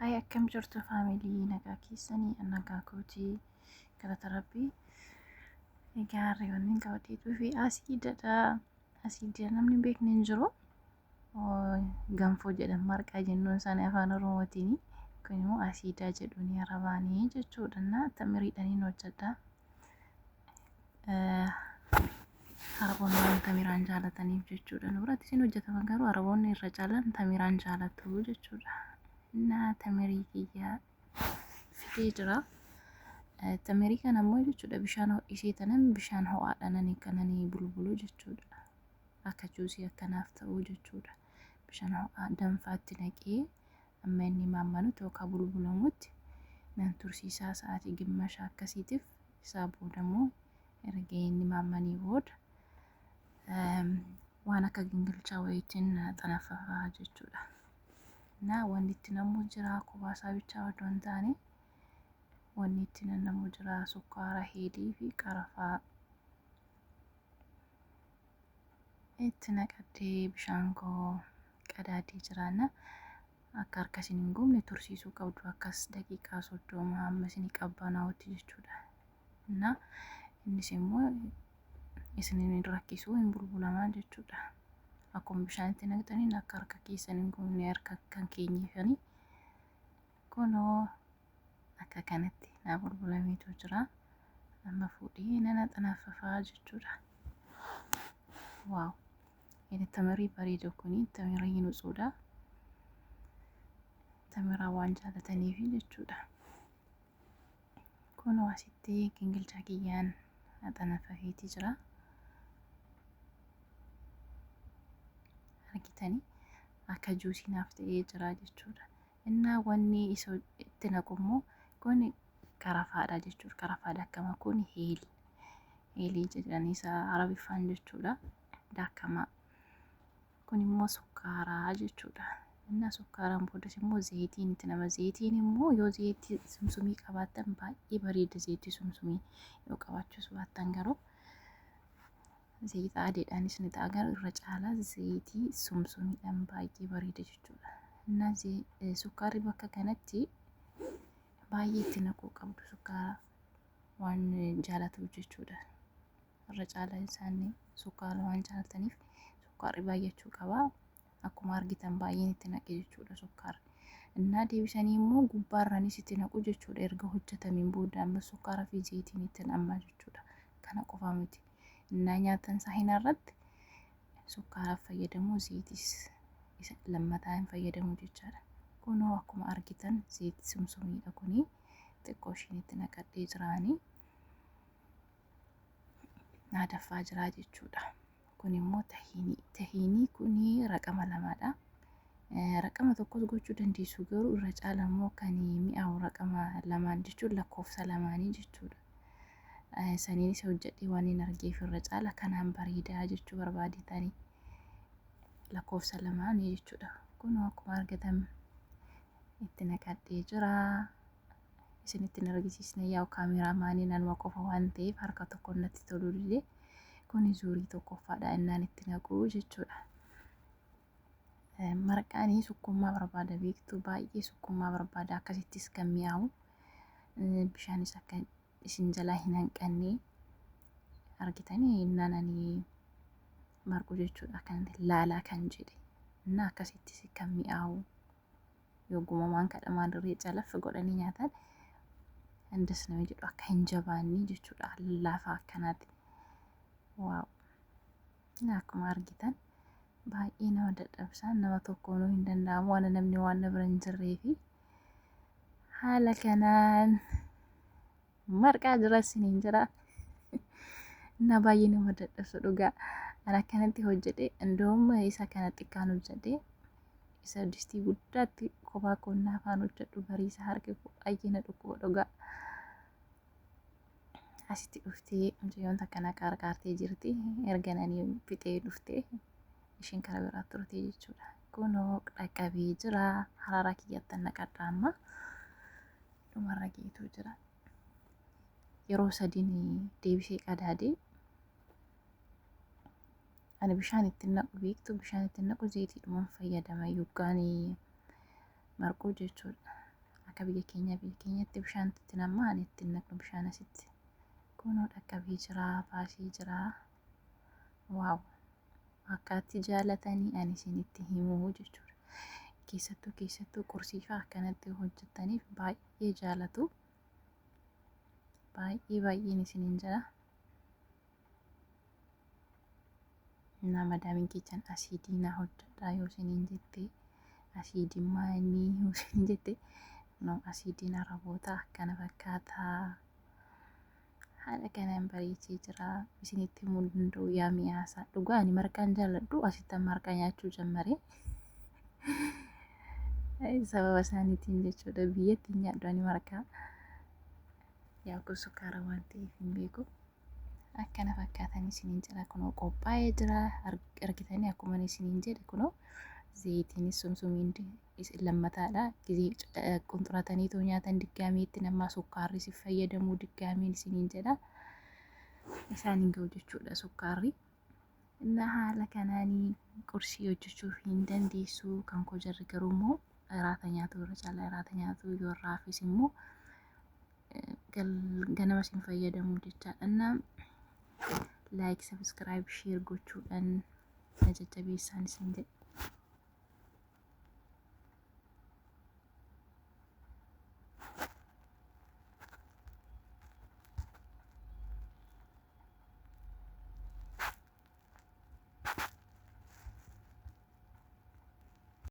Hai akkam jirtu faamilii nagaa keessanii nagaa kootii galata rabbii. Egaa harreewwan qabadheetuu fi asiidadha. Asiidii namni beekne hin jiru. Ganfoo jedhama marqaa jennuun isaanii afaan oromootiin. Kun immoo asiidaa jedhuun arabaanii jechuudha. Tamiriidhaan hojjedha. Araboonni waan tamiraan jaalataniif jechuudha. Nu biratti isin hojjetaman garuu araboonni irra caalan tamiraan jaalatu jechuudha. Tamirii kiyyaa fidee jira. Tamirii kana ammoo jechuudha bishaan ho'isee tanan bishaan ho'aadhaan kananii bulbulu jechuudha. Akka juusii akkanaaf ta'u jechuudha. Bishaan ho'aa danfaatti naqee amma inni maammanutti yookaan bulbulamutti nan tursiisaa sa'aatii gimmashaa akkasiitiif isaa boodammoo erga inni maammanii booda waan akka gingilchaa wayiitiin xanaffafaa jechuudha. Wanni itti namu jira kubaasaa bichaa odoo hin taane wanni itti namu jira sukkaara, heedii fi qarafaa itti naqadhee bishaan koo qadaadee jiraanna. Akka harkasiin hin gubne tursiisuu qabdu akkas daqiiqaa 30 hamma isin qabbanaa'utti jechuudha. Innis immoo isiniin rakkisuu hin bulbulamaa jechuudha. Akkuma bishaan itti naqxaniin akka harka keessan hin gubne harka kan keenyifanii kunoo akka kanatti naa bulbulameetu jira. Amma fuudhee nana xanaffafaa jechuudha. Waaw! Inni tamirii bareeda kuni tamirii nutsuudha. Tamiraa waan jaalataniif jechuudha. Kunoo asitti gingilchaa kiyyaan xanaffafeetii jira. Argitanii akka juusii naaf ta'ee jira jechuudha. Wanni isa itti naqu immoo kun qarafaadha jechuudha. Qarafaadha akkama kun heelii jedhanii isa arabiffaan jechuudha. Daakamaa kun immoo sukkaaraa jechuudha. Sukkaaraan boodas immoo zayitiin itti nama. Zayitiin immoo yoo zayitii sumsumii qabaattan baay'ee bareeda. Zayitii sumsumii yoo qabaachuus baattan garuu zayita adiidhaanis ni ta'a garuu irra caalaa zayitii sumsumiidhaan baay'ee bareeda jechuudha. Sukkaarri bakka kanatti baay'ee itti naquu qabdu sukkaara waan jaalatuuf jechuudha. Irra caalaa isaanii sukkaara waan jaalataniif sukkaarri baay'achuu qaba. Akkuma argitan baay'een itti naqe jechuudha sukkaara. Deebisanii immoo gubbaarraanis itti naqu jechuudha. Erga hojjetameen booda amma sukkaaraa fi zayitiin itti naqamaa jechuudha. Kana qofa miti. Nyaatan saayinaa irratti sukkaaraaf fayyadamu zayitis isa lammataa hin fayyadamu jechaadha. Kunoo akkuma argitan zayitii sumsumiidha kuni xiqqoo ishiin itti naqadhee jiraanii naadaffaa jira jechuudha. Kun immoo tahiinii. Tahiinii kuni raqama lamadha. Raqama tokkos gochuu dandeessu garuu irra caala immoo kan mi'aawu raqama lamaan jechuun lakkoofsa lamaanii jechuudha. Saniinis hojjedhee waan hin argeef irra caala kanaan bareedaa jechuu barbaadetanii lakkoofsa lamaanii jechuudha. Kunoo akkuma argitan itti naqadhee jira. Isinitti hin argisiisne yaa'u kaameraamaanii nama qofa waan ta'eef harka tokkoon natti toluu didee kun zuurii tokkoffaadha innaan itti naqu jechuudha. Marqaanii sukkummaa barbaada beektu baay'ee sukkummaa barbaada akkasittis kan mi'aawu bishaanis akka isin jalaa hin hanqanne argitanii innaan ani marqu jechuudha kan laalaa kan jedhe akkasittis kan mi'aawu yoo gumamaan kadhamaan dirree calaffa godhanii nyaatan indas nama jedhu akka hin jabaanne jechuudha laafaa akkanaati. Waaw! Akkuma argitan baay'ee nama dadhabsiisa nama tokkoon hin danda'amu waan namni waan na bira hin jirreefi haala kanaan marqaa jira isiniin jira. Baay'ee nama dadhabsiisa dhugaa. Ani akkanatti hojjedhee indoom isa kana xiqqaan hojjedhee isa distii guddaatti kophaa koonnaa afaan hojjedhu bariisa harki baay'ee na dhukkuba dhugaa. Asitti dhuftee mucayyoon akkana qarqaartee jirti. Erga nani fixee dhuftee ishiin karaa biraa turte jechuudha. Kunoo dhaqqabee jira. Hararaa kiyyatti naqadha amma. Dhumarra geetu jira. Yeroo sadiin deebisee qadaadee ani bishaan itti naqu beektu bishaan itti naqu zayitiidhumaan fayyadama yookaan marquu jechuudha. akka biyya keenyatti bishaantti namaa ani ittiin naqnu bishaan asitti kunoo dhaqqabee jira baasee jira. Waaw akkaatti jaalatanii ani isinitti himuu jechuudha. Keessattuu qursiifaa akkanatti hojjettaniif baay'ee jaalatu. Baay'een isiniin jira. Nama daamiin kichan asiidii na hojjedhaa yoo isiniin jette asiidiin maanii yoo isiniin jette no asiidiin araboota akkana fakkaataa. Haala kanaan bareechee jira isinitti himuu danda'u yaa mi'aasaa. Dhugaa ani marqaan jaalladhu asittan marqaa nyaachuu jalqabe. Sababa isaaniitiin jechuudha biyyatti nyaadhu ani marqaa. Yaa kun sukkaara waan ta'eef hin beeku. Akkana fakkaatan isiniin jira kunoo qophaa'ee jira argitanii akkuma isiniin jedhe kunoo zayitiinis sumsumiin lammataadha. Gizee qunxurataniitoo nyaatan diggaameetti nama sukkaarri si fayyadamuu diggaameen isiniin jedha. Isaan hin ga'u jechuudha sukkaarri. Inna haala kanaanii qursii hojjechuuf hin dandeessu kan koo jarri garuu immoo raata nyaatu irra caalaa raata nyaatu yoo raafis immoo ganama sin fayyadamu jechaadha. Like, subscribe, share gochuudhaan na jajjabeessaa isin jedha.